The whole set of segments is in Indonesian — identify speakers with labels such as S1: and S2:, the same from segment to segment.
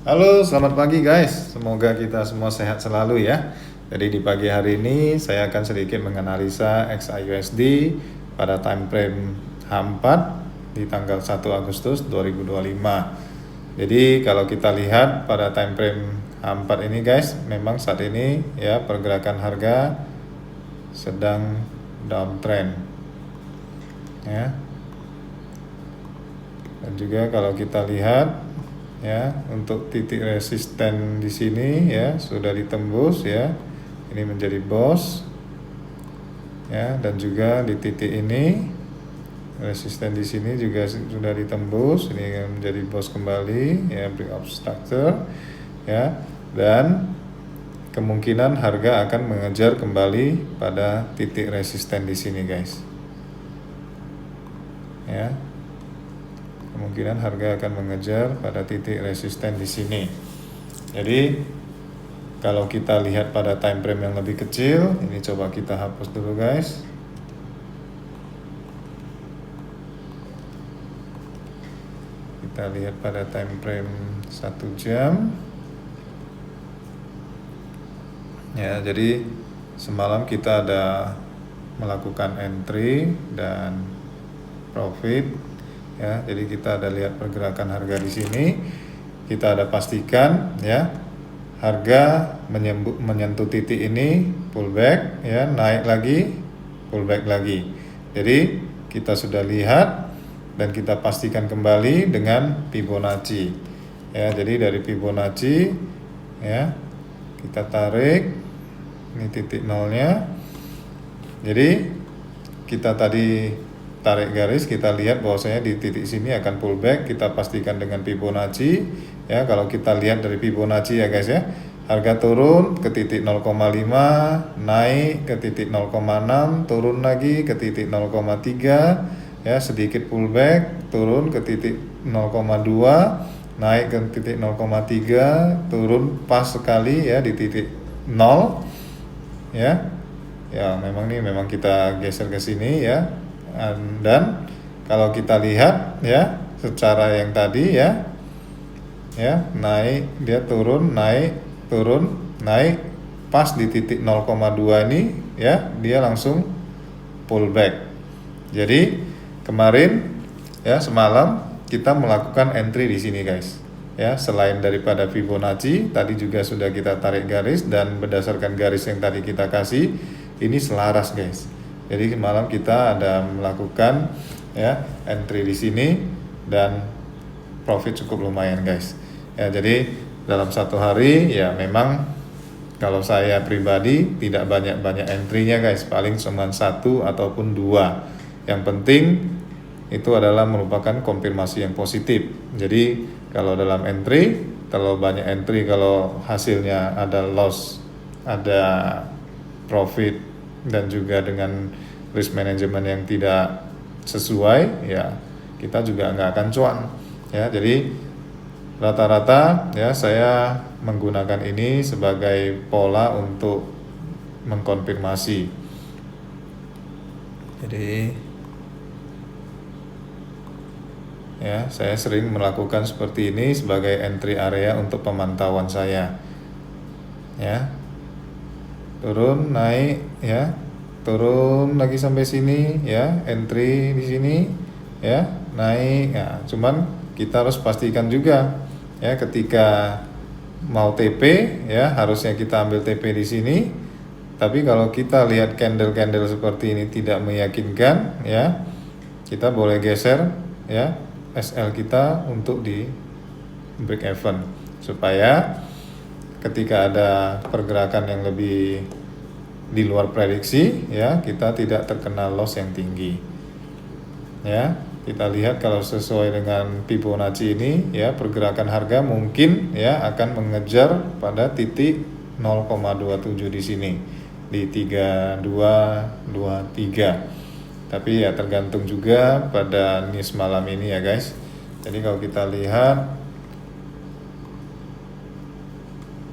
S1: Halo, selamat pagi guys. Semoga kita semua sehat selalu ya. Jadi di pagi hari ini saya akan sedikit menganalisa XAUSD pada time frame H4 di tanggal 1 Agustus 2025. Jadi kalau kita lihat pada time frame H4 ini guys, memang saat ini ya pergerakan harga sedang downtrend. Ya. Dan juga kalau kita lihat ya, untuk titik resisten di sini ya sudah ditembus ya. Ini menjadi boss ya, dan juga di titik ini resisten di sini juga sudah ditembus. Ini menjadi boss kembali ya, break of structure ya, dan kemungkinan harga akan mengejar kembali pada titik resisten di sini guys ya. Kemungkinan harga akan mengejar pada titik resisten di sini. Jadi kalau kita lihat pada time frame yang lebih kecil, ini coba kita hapus dulu guys. Kita lihat pada time frame 1 jam. Ya, jadi semalam kita ada melakukan entry dan profit. Ya, jadi kita ada lihat pergerakan harga di sini. Kita ada pastikan ya, harga menyentuh titik ini, pullback ya, naik lagi, pullback lagi. Jadi kita sudah lihat dan kita pastikan kembali dengan Fibonacci. Ya, jadi dari Fibonacci ya, kita tarik ini titik nolnya. Jadi kita tadi tarik garis, kita lihat bahwasanya di titik sini akan pullback. Kita pastikan dengan Fibonacci ya. Kalau kita lihat dari Fibonacci ya guys ya, harga turun ke titik 0,5, naik ke titik 0,6, turun lagi ke titik 0,3 ya, sedikit pullback, turun ke titik 0,2, naik ke titik 0,3, turun pas sekali ya di titik 0 ya. Ya, memang kita geser ke sini ya. Dan kalau kita lihat ya, secara yang tadi ya, naik, dia turun, naik, turun, naik, pas di titik 0,2 ini ya, dia langsung pullback. Jadi kemarin ya, semalam kita melakukan entry di sini guys ya. Selain daripada Fibonacci, tadi juga sudah kita tarik garis, dan berdasarkan garis yang tadi kita kasih, ini selaras guys. Jadi malam kita ada melakukan ya entry di sini dan profit cukup lumayan guys. Ya, jadi dalam satu hari ya, memang kalau saya pribadi tidak banyak entry-nya guys, paling cuma 1 ataupun 2. Yang penting itu adalah merupakan konfirmasi yang positif. Jadi kalau dalam entry, terlalu banyak entry, kalau hasilnya ada loss, ada profit, dan juga dengan risk management yang tidak sesuai ya, kita juga nggak akan cuan ya. Jadi rata-rata ya, saya menggunakan ini sebagai pola untuk mengkonfirmasi. Jadi ya, saya sering melakukan seperti ini sebagai entry area untuk pemantauan saya ya. Turun, naik ya, turun lagi sampai sini ya, entry di sini ya, naik ya. Cuman kita harus pastikan juga ya, ketika mau TP ya, harusnya kita ambil TP di sini. Tapi kalau kita lihat candle seperti ini tidak meyakinkan ya, kita boleh geser ya SL kita untuk di break even, supaya ketika ada pergerakan yang lebih di luar prediksi ya, kita tidak terkena loss yang tinggi ya. Kita lihat kalau sesuai dengan Fibonacci ini ya, pergerakan harga mungkin ya akan mengejar pada titik 0,27 di sini, di 3223. Tapi ya tergantung juga pada news malam ini ya guys. Jadi kalau kita lihat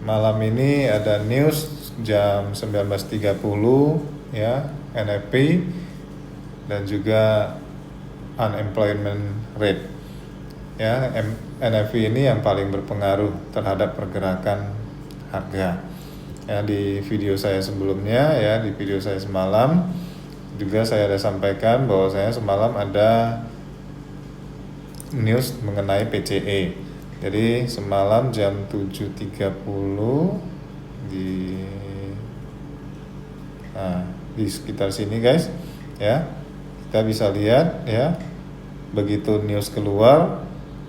S1: malam ini ada news jam 19.30 ya, NFP, dan juga unemployment rate. Ya, NFI ini yang paling berpengaruh terhadap pergerakan harga. Ya, di video saya sebelumnya, ya di video saya semalam juga saya ada sampaikan bahwa saya semalam ada news mengenai PCE. Jadi semalam jam 7.30 di di sekitar sini guys, ya kita bisa lihat ya, begitu news keluar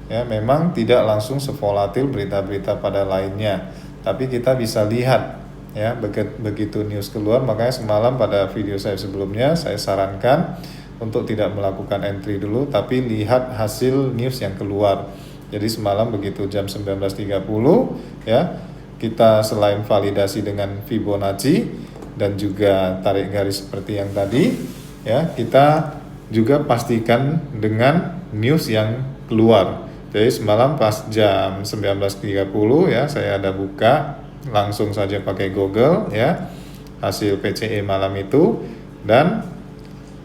S1: ya, memang tidak langsung sevolatil berita-berita pada lainnya, tapi kita bisa lihat ya, begitu news keluar. Makanya semalam pada video saya sebelumnya saya sarankan untuk tidak melakukan entry dulu, tapi lihat hasil news yang keluar. Jadi semalam begitu jam 19.30 ya, kita selain validasi dengan Fibonacci dan juga tarik garis seperti yang tadi ya, kita juga pastikan dengan news yang keluar. Jadi semalam pas jam 19.30 ya, saya ada buka langsung saja pakai Google ya, hasil PCE malam itu, dan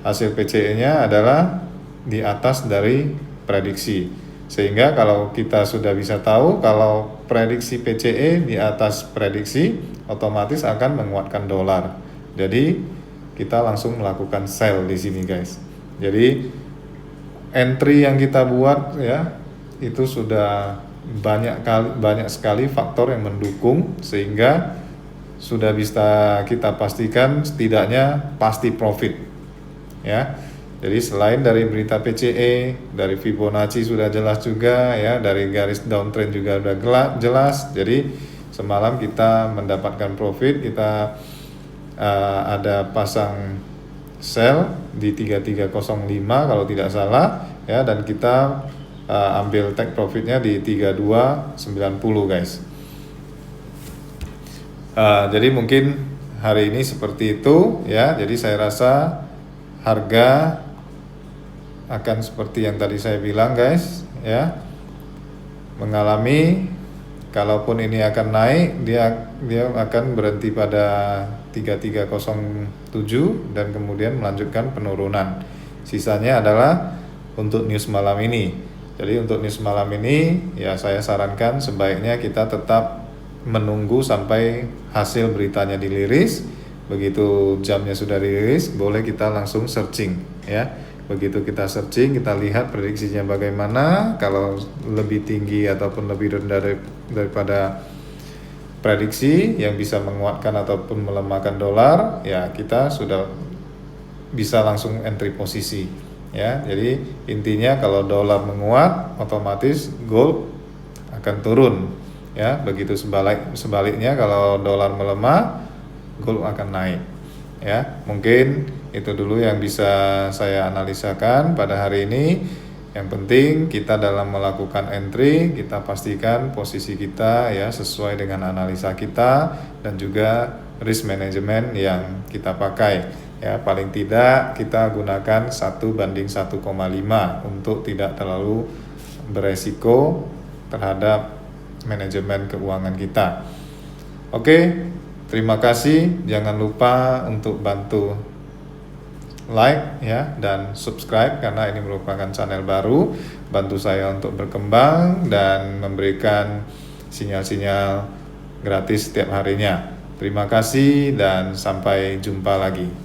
S1: hasil PCE-nya adalah di atas dari prediksi. Sehingga kalau kita sudah bisa tahu kalau prediksi PCE di atas prediksi, otomatis akan menguatkan dolar. Jadi kita langsung melakukan sell di sini guys. Jadi entry yang kita buat ya, itu sudah banyak sekali faktor yang mendukung sehingga sudah bisa kita pastikan setidaknya pasti profit ya. Jadi selain dari berita PCE, dari Fibonacci sudah jelas juga ya, dari garis downtrend juga sudah jelas. Jadi semalam kita mendapatkan profit, kita ada pasang sell di 3305 kalau tidak salah ya, dan kita ambil take profitnya di 3290 guys. Jadi mungkin hari ini seperti itu ya. Jadi saya rasa harga akan seperti yang tadi saya bilang guys ya, mengalami, kalaupun ini akan naik, dia akan berhenti pada 3307 dan kemudian melanjutkan penurunan. Sisanya adalah untuk news malam ini. Jadi untuk news malam ini ya, saya sarankan sebaiknya kita tetap menunggu sampai hasil beritanya diliris. Begitu jamnya sudah dirilis, boleh kita langsung searching ya. Begitu kita searching, kita lihat prediksinya bagaimana. Kalau lebih tinggi ataupun lebih rendah daripada prediksi yang bisa menguatkan ataupun melemahkan dolar, ya kita sudah bisa langsung entry posisi ya. Jadi intinya kalau dolar menguat, otomatis gold akan turun ya. Begitu sebaliknya kalau dolar melemah, gold akan naik ya. Mungkin itu dulu yang bisa saya analisakan pada hari ini. Yang penting kita dalam melakukan entry, kita pastikan posisi kita ya sesuai dengan analisa kita dan juga risk management yang kita pakai ya. Paling tidak kita gunakan 1:1,5 untuk tidak terlalu beresiko terhadap manajemen keuangan kita. Oke, terima kasih. Jangan lupa untuk bantu like ya dan subscribe karena ini merupakan channel baru. Bantu saya untuk berkembang dan memberikan sinyal-sinyal gratis setiap harinya. Terima kasih dan sampai jumpa lagi.